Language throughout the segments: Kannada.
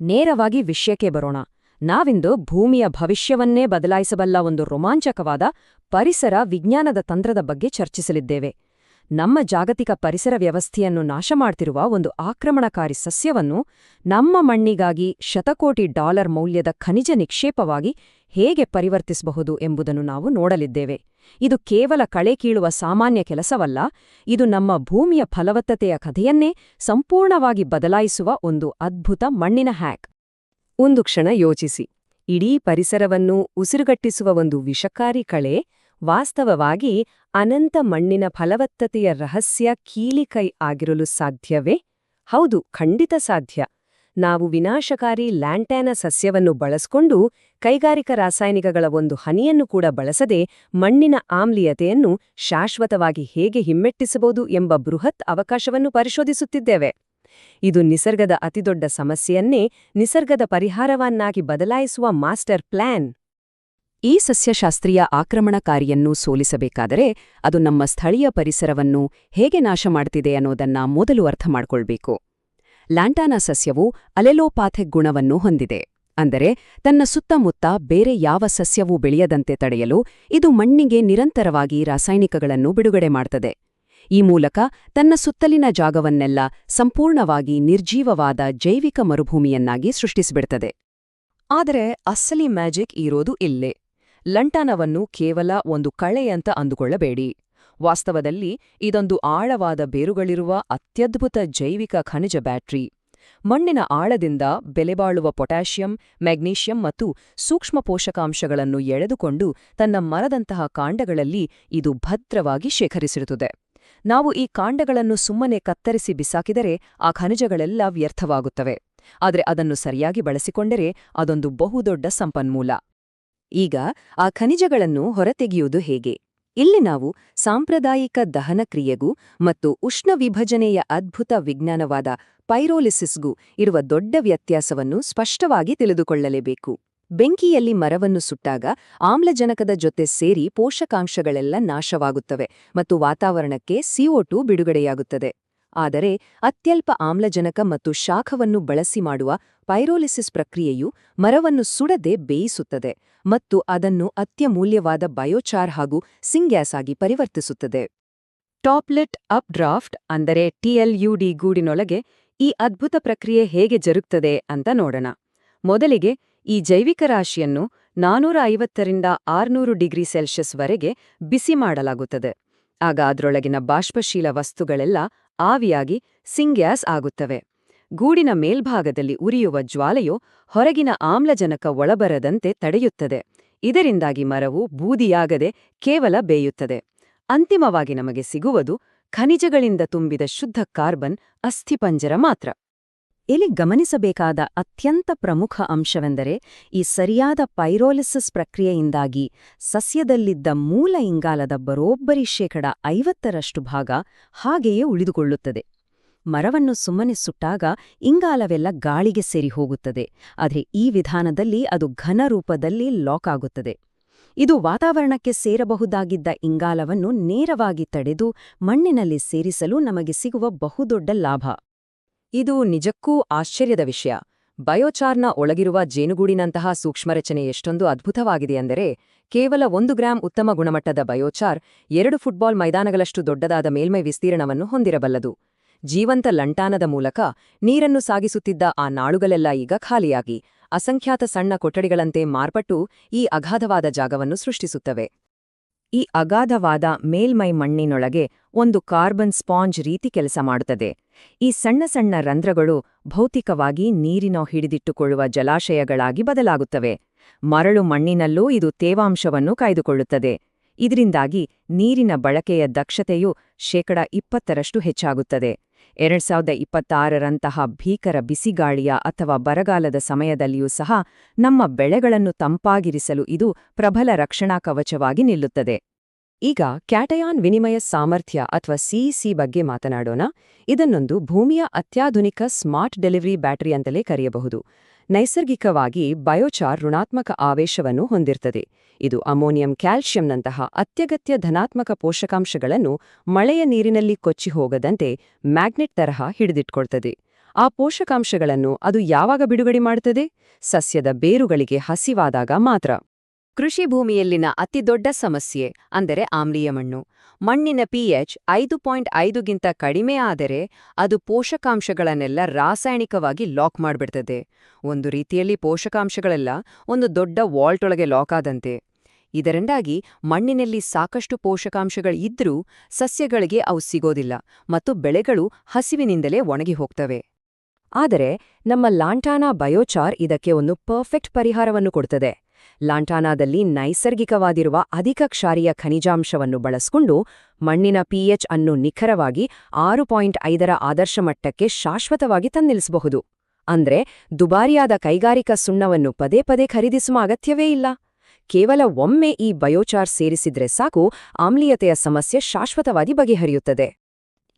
ನೇರವಾಗಿ ವಿಷಯಕ್ಕೆ ಬರೋಣ. ನಾವಿಂದು ಭೂಮಿಯ ಭವಿಷ್ಯವನ್ನೇ ಬದಲಾಯಿಸಬಲ್ಲ ಒಂದು ರೋಮಾಂಚಕವಾದ ಪರಿಸರ ವಿಜ್ಞಾನದ ತಂತ್ರದ ಬಗ್ಗೆ ಚರ್ಚಿಸಲಿದ್ದೇವೆ. ನಮ್ಮ ಜಾಗತಿಕ ಪರಿಸರ ವ್ಯವಸ್ಥೆಯನ್ನು ನಾಶ ಮಾಡ್ತಿರುವ ಒಂದು ಆಕ್ರಮಣಕಾರಿ ಸಸ್ಯವನ್ನು ನಮ್ಮ ಮಣ್ಣಿಗಾಗಿ ಶತಕೋಟಿ ಡಾಲರ್ ಮೌಲ್ಯದ ಖನಿಜ ನಿಕ್ಷೇಪವಾಗಿ ಹೇಗೆ ಪರಿವರ್ತಿಸಬಹುದು ಎಂಬುದನ್ನು ನಾವು ನೋಡಲಿದ್ದೇವೆ. ಇದು ಕೇವಲ ಕಳೆ ಕೀಳುವ ಸಾಮಾನ್ಯ ಕೆಲಸವಲ್ಲ, ಇದು ನಮ್ಮ ಭೂಮಿಯ ಫಲವತ್ತತೆಯ ಕಥೆಯನ್ನೇ ಸಂಪೂರ್ಣವಾಗಿ ಬದಲಾಯಿಸುವ ಒಂದು ಅದ್ಭುತ ಮಣ್ಣಿನ ಹ್ಯಾಕ್. ಒಂದು ಕ್ಷಣ ಯೋಚಿಸಿ. ಇಡೀ ಪರಿಸರವನ್ನು ಉಸಿರುಗಟ್ಟಿಸುವ ಒಂದು ವಿಷಕಾರಿ ಕಳೆ ವಾಸ್ತವವಾಗಿ ಅನಂತ ಮಣ್ಣಿನ ಫಲವತ್ತತೆಯ ರಹಸ್ಯ ಕೀಲಿಕೈ ಆಗಿರಲು ಸಾಧ್ಯವೇ? ಹೌದು, ಖಂಡಿತ ಸಾಧ್ಯ. ನಾವು ವಿನಾಶಕಾರಿ ಲ್ಯಾಂಟಾನಾ ಸಸ್ಯವನ್ನು ಬಳಸಿಕೊಂಡು ಕೈಗಾರಿಕಾ ರಾಸಾಯನಿಕಗಳ ಒಂದು ಹನಿಯನ್ನು ಕೂಡ ಬಳಸದೆ ಮಣ್ಣಿನ ಆಮ್ಲೀಯತೆಯನ್ನು ಶಾಶ್ವತವಾಗಿ ಹೇಗೆ ಹಿಮ್ಮೆಟ್ಟಿಸಬಹುದು ಎಂಬ ಬೃಹತ್ ಅವಕಾಶವನ್ನು ಪರಿಶೋಧಿಸುತ್ತಿದ್ದೇವೆ. ಇದು ನಿಸರ್ಗದ ಅತಿದೊಡ್ಡ ಸಮಸ್ಯೆಯನ್ನೇ ನಿಸರ್ಗದ ಪರಿಹಾರವನ್ನಾಗಿ ಬದಲಾಯಿಸುವ ಮಾಸ್ಟರ್ ಪ್ಲಾನ್. ಈ ಸಸ್ಯಶಾಸ್ತ್ರೀಯ ಆಕ್ರಮಣಕಾರಿಯನ್ನು ಸೋಲಿಸಬೇಕಾದರೆ ಅದು ನಮ್ಮ ಸ್ಥಳೀಯ ಪರಿಸರವನ್ನು ಹೇಗೆ ನಾಶ ಮಾಡ್ತಿದೆ ಅನ್ನೋದನ್ನ ಮೊದಲು ಅರ್ಥ ಮಾಡ್ಕೊಳ್ಬೇಕು. ಲ್ಯಾಂಟಾನಾ ಸಸ್ಯವು ಅಲೆಲೋಪಾಥಿಕ್ ಗುಣವನ್ನು ಹೊಂದಿದೆ. ಅಂದರೆ ತನ್ನ ಸುತ್ತಮುತ್ತ ಬೇರೆ ಯಾವ ಸಸ್ಯವೂ ಬೆಳೆಯದಂತೆ ತಡೆಯಲು ಇದು ಮಣ್ಣಿಗೆ ನಿರಂತರವಾಗಿ ರಾಸಾಯನಿಕಗಳನ್ನು ಬಿಡುಗಡೆ ಮಾಡ್ತದೆ. ಈ ಮೂಲಕ ತನ್ನ ಸುತ್ತಲಿನ ಜಾಗವನ್ನೆಲ್ಲ ಸಂಪೂರ್ಣವಾಗಿ ನಿರ್ಜೀವವಾದ ಜೈವಿಕ ಮರುಭೂಮಿಯನ್ನಾಗಿ ಸೃಷ್ಟಿಸಿಬಿಡ್ತದೆ. ಆದರೆ ಅಸಲಿ ಮ್ಯಾಜಿಕ್ ಇರೋದು ಇಲ್ಲೇ. ಲಂಟಾನವನ್ನು ಕೇವಲ ಒಂದು ಕಳೆ ಅಂತ ಅಂದುಕೊಳ್ಳಬೇಡಿ. ವಾಸ್ತವದಲ್ಲಿ ಇದೊಂದು ಆಳವಾದ ಬೇರುಗಳಿರುವ ಅತ್ಯದ್ಭುತ ಜೈವಿಕ ಖನಿಜ ಬ್ಯಾಟರಿ. ಮಣ್ಣಿನ ಆಳದಿಂದ ಬೆಲೆಬಾಳುವ ಪೊಟ್ಯಾಷಿಯಂ, ಮೆಗ್ನೀಷಿಯಂ ಮತ್ತು ಸೂಕ್ಷ್ಮ ಪೋಷಕಾಂಶಗಳನ್ನು ಎಳೆದುಕೊಂಡು ತನ್ನ ಮರದಂತಹ ಕಾಂಡಗಳಲ್ಲಿ ಇದು ಭದ್ರವಾಗಿ ಶೇಖರಿಸಿರುತ್ತದೆ. ನಾವು ಈ ಕಾಂಡಗಳನ್ನು ಸುಮ್ಮನೆ ಕತ್ತರಿಸಿ ಬಿಸಾಕಿದರೆ ಆ ಖನಿಜಗಳೆಲ್ಲ ವ್ಯರ್ಥವಾಗುತ್ತವೆ. ಆದರೆ ಅದನ್ನು ಸರಿಯಾಗಿ ಬಳಸಿಕೊಂಡರೆ ಅದೊಂದು ಬಹುದೊಡ್ಡ ಸಂಪನ್ಮೂಲ. ಈಗ ಆ ಖನಿಜಗಳನ್ನು ಹೊರತೆಗೆಯುವುದು ಹೇಗೆ? ಇಲ್ಲಿ ನಾವು ಸಾಂಪ್ರದಾಯಿಕ ದಹನ ಕ್ರಿಯೆಗೂ ಮತ್ತು ಉಷ್ಣ ವಿಭಜನೆಯ ಅದ್ಭುತ ವಿಜ್ಞಾನವಾದ ಪೈರೋಲಿಸಿಸ್ಗೂ ಇರುವ ದೊಡ್ಡ ವ್ಯತ್ಯಾಸವನ್ನು ಸ್ಪಷ್ಟವಾಗಿ ತಿಳಿದುಕೊಳ್ಳಲೇಬೇಕು. ಬೆಂಕಿಯಲ್ಲಿ ಮರವನ್ನು ಸುಟ್ಟಾಗ ಆಮ್ಲಜನಕದ ಜೊತೆ ಸೇರಿ ಪೋಷಕಾಂಶಗಳೆಲ್ಲ ನಾಶವಾಗುತ್ತವೆ ಮತ್ತು ವಾತಾವರಣಕ್ಕೆ CO2 ಬಿಡುಗಡೆಯಾಗುತ್ತದೆ. ಆದರೆ ಅತ್ಯಲ್ಪ ಆಮ್ಲಜನಕ ಮತ್ತು ಶಾಖವನ್ನು ಬಳಸಿ ಮಾಡುವ ಪೈರೋಲಿಸಿಸ್ ಪ್ರಕ್ರಿಯೆಯು ಮರವನ್ನು ಸುಡದೆ ಬೇಯಿಸುತ್ತದೆ ಮತ್ತು ಅದನ್ನು ಅತ್ಯಮೂಲ್ಯವಾದ ಬಯೋಚಾರ್ ಹಾಗೂ ಸಿಂಗ್ಯಾಸ್ ಆಗಿ ಪರಿವರ್ತಿಸುತ್ತದೆ. ಟಾಪ್ಲೆಟ್ ಅಪ್ ಡ್ರಾಫ್ಟ್ ಅಂದರೆ TLUD ಗೂಡಿನೊಳಗೆ ಈ ಅದ್ಭುತ ಪ್ರಕ್ರಿಯೆ ಹೇಗೆ ಜರುಗುತ್ತದೆ ಅಂತ ನೋಡೋಣ. ಮೊದಲಿಗೆ ಈ ಜೈವಿಕ ರಾಶಿಯನ್ನು 450ರಿಂದ 600 ಡಿಗ್ರಿ ಸೆಲ್ಸಿಯಸ್ ವರೆಗೆ ಬಿಸಿ ಮಾಡಲಾಗುತ್ತದೆ. ಆಗ ಅದರೊಳಗಿನ ಬಾಷ್ಪಶೀಲ ವಸ್ತುಗಳೆಲ್ಲ ಆವಿಯಾಗಿ ಸಿಂಗ್ಯಾಸ್ ಆಗುತ್ತವೆ. ಗೂಡಿನ ಮೇಲ್ಭಾಗದಲ್ಲಿ ಉರಿಯುವ ಜ್ವಾಲೆಯು ಹೊರಗಿನ ಆಮ್ಲಜನಕ ಒಳಬರದಂತೆ ತಡೆಯುತ್ತದೆ. ಇದರಿಂದಾಗಿ ಮರವು ಬೂದಿಯಾಗದೆ ಕೇವಲ ಬೇಯುತ್ತದೆ. ಅಂತಿಮವಾಗಿ ನಮಗೆ ಸಿಗುವುದು ಖನಿಜಗಳಿಂದ ತುಂಬಿದ ಶುದ್ಧ ಕಾರ್ಬನ್ ಅಸ್ಥಿಪಂಜರ ಮಾತ್ರ. ಇಲ್ಲಿ ಗಮನಿಸಬೇಕಾದ ಅತ್ಯಂತ ಪ್ರಮುಖ ಅಂಶವೆಂದರೆ ಈ ಸರಿಯಾದ ಪೈರೋಲಿಸಿಸ್ ಪ್ರಕ್ರಿಯೆಯಿಂದಾಗಿ ಸಸ್ಯದಲ್ಲಿದ್ದ ಮೂಲ ಇಂಗಾಲದ ಬರೋಬ್ಬರಿ 50% ಭಾಗ ಹಾಗೆಯೇ ಉಳಿದುಕೊಳ್ಳುತ್ತದೆ. ಮರವನ್ನು ಸುಮ್ಮನೆ ಸುಟ್ಟಾಗ ಇಂಗಾಲವೆಲ್ಲ ಗಾಳಿಗೆ ಸೇರಿ ಹೋಗುತ್ತದೆ. ಆದರೆ ಈ ವಿಧಾನದಲ್ಲಿ ಅದು ಘನ ರೂಪದಲ್ಲಿ ಲಾಕ್ ಆಗುತ್ತದೆ. ಇದು ವಾತಾವರಣಕ್ಕೆ ಸೇರಬಹುದಾಗಿದ್ದ ಇಂಗಾಲವನ್ನು ನೇರವಾಗಿ ತಡೆದು ಮಣ್ಣಿನಲ್ಲಿ ಸೇರಿಸಲು ನಮಗೆ ಸಿಗುವ ಬಹುದೊಡ್ಡ ಲಾಭ. ಇದು ನಿಜಕ್ಕೂ ಆಶ್ಚರ್ಯದ ವಿಷಯ. ಬಯೋಚಾರ್ನ ಒಳಗಿರುವ ಜೇನುಗೂಡಿನಂತಹ ಸೂಕ್ಷ್ಮರಚನೆ ಎಷ್ಟೊಂದು ಅದ್ಭುತವಾಗಿದೆಯೆಂದರೆ ಕೇವಲ 1 ಗ್ರಾಂ ಉತ್ತಮ ಗುಣಮಟ್ಟದ ಬಯೋಚಾರ್ 2 ಫುಟ್ಬಾಲ್ ಮೈದಾನಗಳಷ್ಟು ದೊಡ್ಡದಾದ ಮೇಲ್ಮೈ ವಿಸ್ತೀರ್ಣವನ್ನು ಹೊಂದಿರಬಲ್ಲದು. ಜೀವಂತ ಲಂಟಾನದ ಮೂಲಕ ನೀರನ್ನು ಸಾಗಿಸುತ್ತಿದ್ದ ಆ ನಾಳುಗಳೆಲ್ಲ ಈಗ ಖಾಲಿಯಾಗಿ ಅಸಂಖ್ಯಾತ ಸಣ್ಣ ಕೊಠಡಿಗಳಂತೆ ಮಾರ್ಪಟ್ಟು ಈ ಅಗಾಧವಾದ ಜಾಗವನ್ನು ಸೃಷ್ಟಿಸುತ್ತವೆ. ಈ ಅಗಾಧವಾದ ಮೇಲ್ಮೈ ಮಣ್ಣಿನೊಳಗೆ ಒಂದು ಕಾರ್ಬನ್ ಸ್ಪಾಂಜ್ ರೀತಿ ಕೆಲಸ ಮಾಡುತ್ತದೆ. ಈ ಸಣ್ಣ ಸಣ್ಣ ರಂಧ್ರಗಳು ಭೌತಿಕವಾಗಿ ನೀರಿನ ಹಿಡಿದಿಟ್ಟುಕೊಳ್ಳುವ ಜಲಾಶಯಗಳಾಗಿ ಬದಲಾಗುತ್ತವೆ. ಮರಳು ಮಣ್ಣಿನಲ್ಲೂ ಇದು ತೇವಾಂಶವನ್ನು ಕಾಯ್ದುಕೊಳ್ಳುತ್ತದೆ. ಇದರಿಂದಾಗಿ ನೀರಿನ ಬಳಕೆಯ ದಕ್ಷತೆಯು 20% ಹೆಚ್ಚಾಗುತ್ತದೆ. 2026ರಂತಹ ಭೀಕರ ಬಿಸಿಗಾಳಿಯ ಅಥವಾ ಬರಗಾಲದ ಸಮಯದಲ್ಲಿಯೂ ಸಹ ನಮ್ಮ ಬೆಳೆಗಳನ್ನು ತಂಪಾಗಿರಿಸಲು ಇದು ಪ್ರಬಲ ರಕ್ಷಣಾ ಕವಚವಾಗಿ ನಿಲ್ಲುತ್ತದೆ. ಈಗ ಕ್ಯಾಟಯಾನ್ ವಿನಿಮಯ ಸಾಮರ್ಥ್ಯ ಅಥವಾ CEC ಬಗ್ಗೆ ಮಾತನಾಡೋಣ. ಇದನ್ನೊಂದು ಭೂಮಿಯ ಅತ್ಯಾಧುನಿಕ ಸ್ಮಾರ್ಟ್ ಡೆಲಿವರಿ ಬ್ಯಾಟರಿ ಅಂತಲೇ ಕರೆಯಬಹುದು. ನೈಸರ್ಗಿಕವಾಗಿ ಬಯೋಚಾರ್ ಋಣಾತ್ಮಕ ಆವೇಶವನ್ನು ಹೊಂದಿರ್ತದೆ. ಇದು ಅಮೋನಿಯಂ, ಕ್ಯಾಲ್ಷಿಯಂನಂತಹ ಅತ್ಯಗತ್ಯ ಧನಾತ್ಮಕ ಪೋಷಕಾಂಶಗಳನ್ನು ಮಳೆಯ ನೀರಿನಲ್ಲಿ ಕೊಚ್ಚಿ ಹೋಗದಂತೆ ಮ್ಯಾಗ್ನೆಟ್ ತರಹ ಹಿಡಿದಿಟ್ಕೊಳ್ತದೆ. ಆ ಪೋಷಕಾಂಶಗಳನ್ನು ಅದು ಯಾವಾಗ ಬಿಡುಗಡೆ ಮಾಡುತ್ತದೆ? ಸಸ್ಯದ ಬೇರುಗಳಿಗೆ ಹಸಿವಾದಾಗ ಮಾತ್ರ. ಕೃಷಿ ಭೂಮಿಯಲ್ಲಿನ ಅತಿದೊಡ್ಡ ಸಮಸ್ಯೆ ಅಂದರೆ ಆಮ್ಲೀಯ ಮಣ್ಣು. ಮಣ್ಣಿನ ಪಿಎಚ್ 5.5ಗಿಂತ ಕಡಿಮೆ ಆದರೆ ಅದು ಪೋಷಕಾಂಶಗಳನ್ನೆಲ್ಲ ರಾಸಾಯನಿಕವಾಗಿ ಲಾಕ್ ಮಾಡ್ಬಿಡ್ತದೆ. ಒಂದು ರೀತಿಯಲ್ಲಿ ಪೋಷಕಾಂಶಗಳೆಲ್ಲ ಒಂದು ದೊಡ್ಡ ವಾಲ್ಟ್ ಒಳಗೆ ಲಾಕ್ ಆದಂತೆ. ಇದರಿಂದಾಗಿ ಮಣ್ಣಿನಲ್ಲಿ ಸಾಕಷ್ಟು ಪೋಷಕಾಂಶಗಳಿದ್ರೂ ಸಸ್ಯಗಳಿಗೆ ಅವು ಸಿಗೋದಿಲ್ಲ ಮತ್ತು ಬೆಳೆಗಳು ಹಸಿವಿನಿಂದಲೇ ಒಣಗಿ ಹೋಗ್ತವೆ. ಆದರೆ ನಮ್ಮ ಲಾಂಟಾನಾ ಬಯೋಚಾರ್ ಇದಕ್ಕೆ ಒಂದು ಪರ್ಫೆಕ್ಟ್ ಪರಿಹಾರವನ್ನು ಕೊಡ್ತದೆ. ಲಾಂಟಾನಾದಲ್ಲಿ ನೈಸರ್ಗಿಕವಾಗಿರುವ ಅಧಿಕ ಕ್ಷಾರೀಯ ಖನಿಜಾಂಶವನ್ನು ಬಳಸಿಕೊಂಡು ಮಣ್ಣಿನ ಪಿಎಚ್ ಅನ್ನು ನಿಖರವಾಗಿ 6.5ರ ಆದರ್ಶ ಮಟ್ಟಕ್ಕೆ ಶಾಶ್ವತವಾಗಿ ತಂದಿಳಿಸಬಹುದು. ಅಂದ್ರೆ ದುಬಾರಿಯಾದ ಕೈಗಾರಿಕಾ ಸುಣ್ಣವನ್ನು ಪದೇ ಪದೇ ಖರೀದಿಸುವ ಅಗತ್ಯವೇ ಇಲ್ಲ. ಕೇವಲ ಒಮ್ಮೆ ಈ ಬಯೋಚಾರ್ ಸೇರಿಸಿದ್ರೆ ಸಾಕು, ಆಮ್ಲೀಯತೆಯ ಸಮಸ್ಯೆ ಶಾಶ್ವತವಾಗಿ ಬಗೆಹರಿಯುತ್ತದೆ.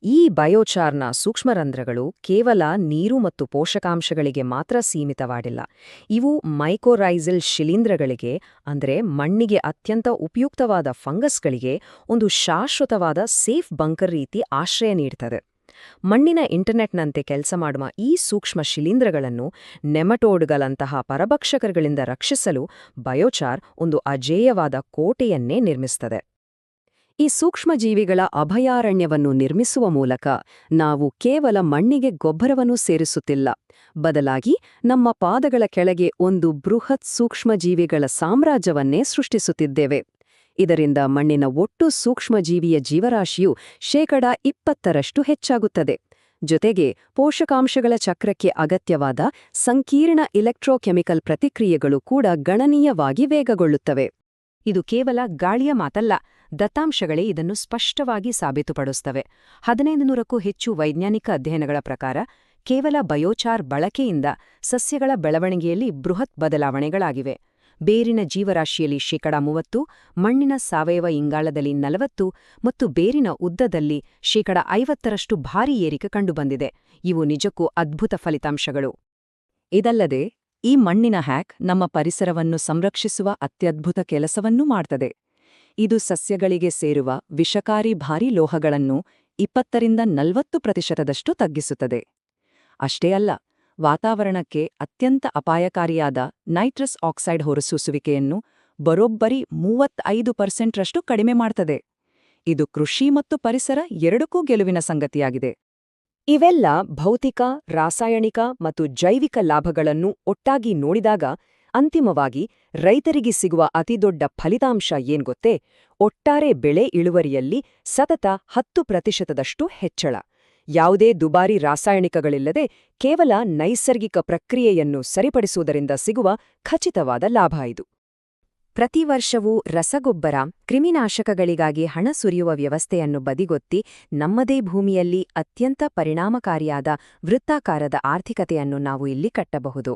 ಈ ಬಯೋಚಾರ್ನ ಸೂಕ್ಷ್ಮರಂಧ್ರಗಳು ಕೇವಲ ನೀರು ಮತ್ತು ಪೋಷಕಾಂಶಗಳಿಗೆ ಮಾತ್ರ ಸೀಮಿತವಾಗಿಲ್ಲ. ಇವು ಮೈಕೋರೈಸಲ್ ಶಿಲೀಂಧ್ರಗಳಿಗೆ ಅಂದರೆ ಮಣ್ಣಿಗೆ ಅತ್ಯಂತ ಉಪಯುಕ್ತವಾದ ಫಂಗಸ್ಗಳಿಗೆ ಒಂದು ಶಾಶ್ವತವಾದ ಸೇಫ್ ಬಂಕರ್ ರೀತಿ ಆಶ್ರಯ ನೀಡುತ್ತದೆ. ಮಣ್ಣಿನ ಇಂಟರ್ನೆಟ್ನಂತೆ ಕೆಲಸ ಮಾಡುವ ಈ ಸೂಕ್ಷ್ಮ ಶಿಲೀಂಧ್ರಗಳನ್ನು ನೆಮಟೋಡ್ಗಳಂತಹ ಪರಭಕ್ಷಕಗಳಿಂದ ರಕ್ಷಿಸಲು ಬಯೋಚಾರ್ ಒಂದು ಅಜೇಯವಾದ ಕೋಟೆಯನ್ನೇ ನಿರ್ಮಿಸುತ್ತದೆ. ಈ ಸೂಕ್ಷ್ಮಜೀವಿಗಳ ಅಭಯಾರಣ್ಯವನ್ನು ನಿರ್ಮಿಸುವ ಮೂಲಕ ನಾವು ಕೇವಲ ಮಣ್ಣಿಗೆ ಗೊಬ್ಬರವನ್ನು ಸೇರಿಸುತ್ತಿಲ್ಲ, ಬದಲಾಗಿ ನಮ್ಮ ಪಾದಗಳ ಕೆಳಗೆ ಒಂದು ಬೃಹತ್ ಸೂಕ್ಷ್ಮಜೀವಿಗಳ ಸಾಮ್ರಾಜ್ಯವನ್ನೇ ಸೃಷ್ಟಿಸುತ್ತಿದ್ದೇವೆ. ಇದರಿಂದ ಮಣ್ಣಿನ ಒಟ್ಟು ಸೂಕ್ಷ್ಮಜೀವಿಯ ಜೀವರಾಶಿಯು 20% ಹೆಚ್ಚಾಗುತ್ತದೆ. ಜೊತೆಗೆ ಪೋಷಕಾಂಶಗಳ ಚಕ್ರಕ್ಕೆ ಅಗತ್ಯವಾದ ಸಂಕೀರ್ಣ ಇಲೆಕ್ಟ್ರೋಕೆಮಿಕಲ್ ಪ್ರತಿಕ್ರಿಯೆಗಳು ಕೂಡ ಗಣನೀಯವಾಗಿ ವೇಗಗೊಳ್ಳುತ್ತವೆ. ಇದು ಕೇವಲ ಗಾಳಿಯ ಮಾತಲ್ಲ, ದತ್ತಾಂಶಗಳೇ ಇದನ್ನು ಸ್ಪಷ್ಟವಾಗಿ ಸಾಬೀತುಪಡಿಸುತ್ತವೆ. 1500ಕ್ಕೂ ಹೆಚ್ಚು ವೈಜ್ಞಾನಿಕ ಅಧ್ಯಯನಗಳ ಪ್ರಕಾರ ಕೇವಲ ಬಯೋಚಾರ್ ಬಳಕೆಯಿಂದ ಸಸ್ಯಗಳ ಬೆಳವಣಿಗೆಯಲ್ಲಿ ಬೃಹತ್ ಬದಲಾವಣೆಗಳಾಗಿವೆ. ಬೇರಿನ ಜೀವರಾಶಿಯಲ್ಲಿ 30%, ಮಣ್ಣಿನ ಸಾವಯವ ಇಂಗಾಲದಲ್ಲಿ 40% ಮತ್ತು ಬೇರಿನ ಉದ್ದದಲ್ಲಿ 50% ಭಾರೀ ಏರಿಕೆ ಕಂಡುಬಂದಿದೆ. ಇವು ನಿಜಕ್ಕೂ ಅದ್ಭುತ ಫಲಿತಾಂಶಗಳು. ಇದಲ್ಲದೆ ಈ ಮಣ್ಣಿನ ಹ್ಯಾಕ್ ನಮ್ಮ ಪರಿಸರವನ್ನು ಸಂರಕ್ಷಿಸುವ ಅತ್ಯದ್ಭುತ ಕೆಲಸವನ್ನೂ ಮಾಡ್ತದೆ. ಇದು ಸಸ್ಯಗಳಿಗೆ ಸೇರುವ ವಿಷಕಾರಿ ಭಾರೀ ಲೋಹಗಳನ್ನು 20-40% ತಗ್ಗಿಸುತ್ತದೆ. ಅಷ್ಟೇ ಅಲ್ಲ, ವಾತಾವರಣಕ್ಕೆ ಅತ್ಯಂತ ಅಪಾಯಕಾರಿಯಾದ ನೈಟ್ರಸ್ ಆಕ್ಸೈಡ್ ಹೊರಸೂಸುವಿಕೆಯನ್ನು ಬರೋಬ್ಬರಿ 35%ರಷ್ಟು ಕಡಿಮೆ ಮಾಡ್ತದೆ. ಇದು ಕೃಷಿ ಮತ್ತು ಪರಿಸರ ಎರಡಕ್ಕೂ ಗೆಲುವಿನ ಸಂಗತಿಯಾಗಿದೆ. ಇವೆಲ್ಲ ಭೌತಿಕ, ರಾಸಾಯನಿಕ ಮತ್ತು ಜೈವಿಕ ಲಾಭಗಳನ್ನು ಒಟ್ಟಾಗಿ ನೋಡಿದಾಗ ಅಂತಿಮವಾಗಿ ರೈತರಿಗೆ ಸಿಗುವ ಅತಿದೊಡ್ಡ ಫಲಿತಾಂಶ ಏನ್ಗೊತ್ತೇ? ಒಟ್ಟಾರೆ ಬೆಳೆ ಇಳುವರಿಯಲ್ಲಿ ಸತತ 10%ದಷ್ಟು ಹೆಚ್ಚಳ. ಯಾವುದೇ ದುಬಾರಿ ರಾಸಾಯನಿಕಗಳಿಲ್ಲದೆ ಕೇವಲ ನೈಸರ್ಗಿಕ ಪ್ರಕ್ರಿಯೆಯನ್ನು ಸರಿಪಡಿಸುವುದರಿಂದ ಸಿಗುವ ಖಚಿತವಾದ ಲಾಭ ಇದು. ಪ್ರತಿ ವರ್ಷವೂ ರಸಗೊಬ್ಬರ, ಕ್ರಿಮಿನಾಶಕಗಳಿಗಾಗಿ ಹಣ ಸುರಿಯುವ ವ್ಯವಸ್ಥೆಯನ್ನು ಬದಿಗೊತ್ತಿ ನಮ್ಮದೇ ಭೂಮಿಯಲ್ಲಿ ಅತ್ಯಂತ ಪರಿಣಾಮಕಾರಿಯಾದ ವೃತ್ತಾಕಾರದ ಆರ್ಥಿಕತೆಯನ್ನು ನಾವು ಇಲ್ಲಿ ಕಟ್ಟಬಹುದು.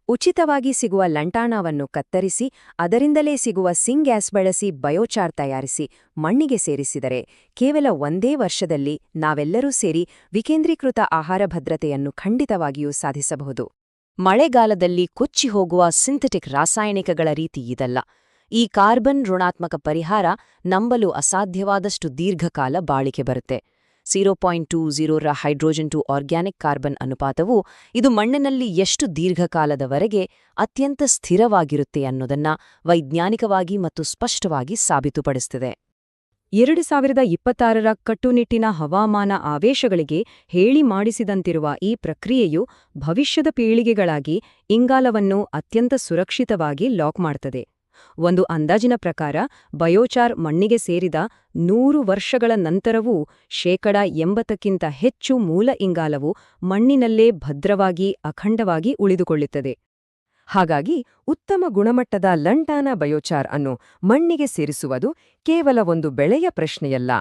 ಉಚಿತವಾಗಿ ಸಿಗುವ ಲಂಟಾಣವನ್ನು ಕತ್ತರಿಸಿ ಅದರಿಂದಲೇ ಸಿಗುವ ಸಿಂಗ್ಯಾಸ್ ಬಳಸಿ ಬಯೋಚಾರ್ ತಯಾರಿಸಿ ಮಣ್ಣಿಗೆ ಸೇರಿಸಿದರೆ ಕೇವಲ ಒಂದೇ ವರ್ಷದಲ್ಲಿ ನಾವೆಲ್ಲರೂ ಸೇರಿ ವಿಕೇಂದ್ರೀಕೃತ ಆಹಾರ ಭದ್ರತೆಯನ್ನು ಖಂಡಿತವಾಗಿಯೂ ಸಾಧಿಸಬಹುದು. ಮಳೆಗಾಲದಲ್ಲಿ ಕೊಚ್ಚಿ ಹೋಗುವ ಸಿಂಥೆಟಿಕ್ ರಾಸಾಯನಿಕಗಳ ರೀತಿ ಇದಲ್ಲ. ಈ ಕಾರ್ಬನ್ ಋಣಾತ್ಮಕ ಪರಿಹಾರ ನಂಬಲು ಅಸಾಧ್ಯವಾದಷ್ಟು ದೀರ್ಘಕಾಲ ಬಾಳಿಕೆ ಬರುತ್ತೆ. 0.20ರ ಹೈಡ್ರೋಜನ್ ಟು ಆರ್ಗ್ಯಾನಿಕ್ ಕಾರ್ಬನ್ ಅನುಪಾತವು ಇದು ಮಣ್ಣಿನಲ್ಲಿ ಎಷ್ಟು ದೀರ್ಘಕಾಲದವರೆಗೆ ಅತ್ಯಂತ ಸ್ಥಿರವಾಗಿರುತ್ತೆ ಅನ್ನೋದನ್ನ ವೈಜ್ಞಾನಿಕವಾಗಿ ಮತ್ತು ಸ್ಪಷ್ಟವಾಗಿ ಸಾಬೀತುಪಡಿಸುತ್ತದೆ. 2026ರ ಕಟ್ಟುನಿಟ್ಟಿನ ಹವಾಮಾನ ಆವೇಶಗಳಿಗೆ ಹೇಳಿ ಮಾಡಿಸಿದಂತಿರುವ ಈ ಪ್ರಕ್ರಿಯೆಯು ಭವಿಷ್ಯದ ಪೀಳಿಗೆಗಳಾಗಿ ಇಂಗಾಲವನ್ನು ಅತ್ಯಂತ ಸುರಕ್ಷಿತವಾಗಿ ಲಾಕ್ ಮಾಡ್ತದೆ. ಒಂದು ಅಂದಾಜಿನ ಪ್ರಕಾರ ಬಯೋಚಾರ್ ಮಣ್ಣಿಗೆ ಸೇರಿದ 100 ವರ್ಷಗಳ ನಂತರವೂ 80%ಕ್ಕಿಂತ ಹೆಚ್ಚು ಮೂಲ ಇಂಗಾಲವು ಮಣ್ಣಿನಲ್ಲೇ ಭದ್ರವಾಗಿ ಅಖಂಡವಾಗಿ ಉಳಿದುಕೊಳ್ಳುತ್ತದೆ. ಹಾಗಾಗಿ ಉತ್ತಮ ಗುಣಮಟ್ಟದ ಲಂಟಾನಾ ಬಯೋಚಾರ್ ಅನ್ನು ಮಣ್ಣಿಗೆ ಸೇರಿಸುವುದು ಕೇವಲ ಒಂದು ಬೆಳೆಯ ಪ್ರಶ್ನೆಯಲ್ಲ.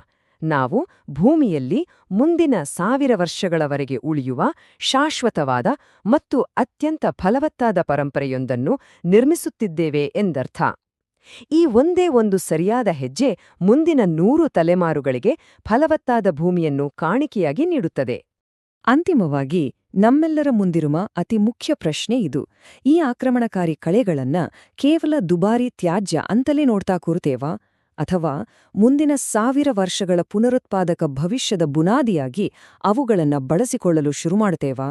ನಾವು ಭೂಮಿಯಲ್ಲಿ ಮುಂದಿನ 1000 ವರ್ಷಗಳವರೆಗೆ ಉಳಿಯುವ ಶಾಶ್ವತವಾದ ಮತ್ತು ಅತ್ಯಂತ ಫಲವತ್ತಾದ ಪರಂಪರೆಯೊಂದನ್ನು ನಿರ್ಮಿಸುತ್ತಿದ್ದೇವೆ ಎಂದರ್ಥ. ಈ ಒಂದೇ ಒಂದು ಸರಿಯಾದ ಹೆಜ್ಜೆ ಮುಂದಿನ 100 ತಲೆಮಾರುಗಳಿಗೆ ಫಲವತ್ತಾದ ಭೂಮಿಯನ್ನು ಕಾಣಿಕೆಯಾಗಿ ನೀಡುತ್ತದೆ. ಅಂತಿಮವಾಗಿ ನಮ್ಮೆಲ್ಲರ ಮುಂದಿರುವ ಅತಿ ಮುಖ್ಯ ಪ್ರಶ್ನೆ ಇದು: ಈ ಆಕ್ರಮಣಕಾರಿ ಕಳೆಗಳನ್ನ ಕೇವಲ ದುಬಾರಿ ತ್ಯಾಜ್ಯ ಅಂತಲೇ ನೋಡ್ತಾ ಕೂರ್ತೇವಾ, ಅಥವಾ ಮುಂದಿನ 1000 ವರ್ಷಗಳ ಪುನರುತ್ಪಾದಕ ಭವಿಷ್ಯದ ಬುನಾದಿಯಾಗಿ ಅವುಗಳನ್ನ ಬಳಸಿಕೊಳ್ಳಲು ಶುರುಮಾಡುತ್ತೇವಾ?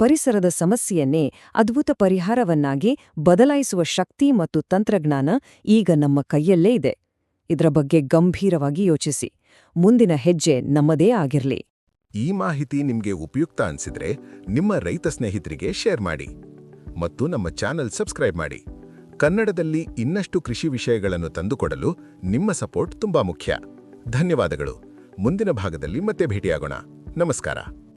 ಪರಿಸರದ ಸಮಸ್ಯೆಯನ್ನೇ ಅದ್ಭುತ ಪರಿಹಾರವನ್ನಾಗಿ ಬದಲಾಯಿಸುವ ಶಕ್ತಿ ಮತ್ತು ತಂತ್ರಜ್ಞಾನ ಈಗ ನಮ್ಮ ಕೈಯಲ್ಲೇ ಇದೆ. ಇದರ ಬಗ್ಗೆ ಗಂಭೀರವಾಗಿ ಯೋಚಿಸಿ. ಮುಂದಿನ ಹೆಜ್ಜೆ ನಮ್ಮದೇ ಆಗಿರ್ಲಿ. ಈ ಮಾಹಿತಿ ನಿಮಗೆ ಉಪಯುಕ್ತ ಅನ್ಸಿದ್ರೆ ನಿಮ್ಮ ರೈತ ಸ್ನೇಹಿತರಿಗೆ ಶೇರ್ ಮಾಡಿ ಮತ್ತು ನಮ್ಮ ಚಾನೆಲ್ ಸಬ್ಸ್ಕ್ರೈಬ್ ಮಾಡಿ. ಕನ್ನಡದಲ್ಲಿ ಇನ್ನಷ್ಟು ಕೃಷಿ ವಿಷಯಗಳನ್ನು ತಂದುಕೊಡಲು ನಿಮ್ಮ ಸಪೋರ್ಟ್ ತುಂಬಾ ಮುಖ್ಯ. ಧನ್ಯವಾದಗಳು. ಮುಂದಿನ ಭಾಗದಲ್ಲಿ ಮತ್ತೆ ಭೇಟಿಯಾಗೋಣ. ನಮಸ್ಕಾರ.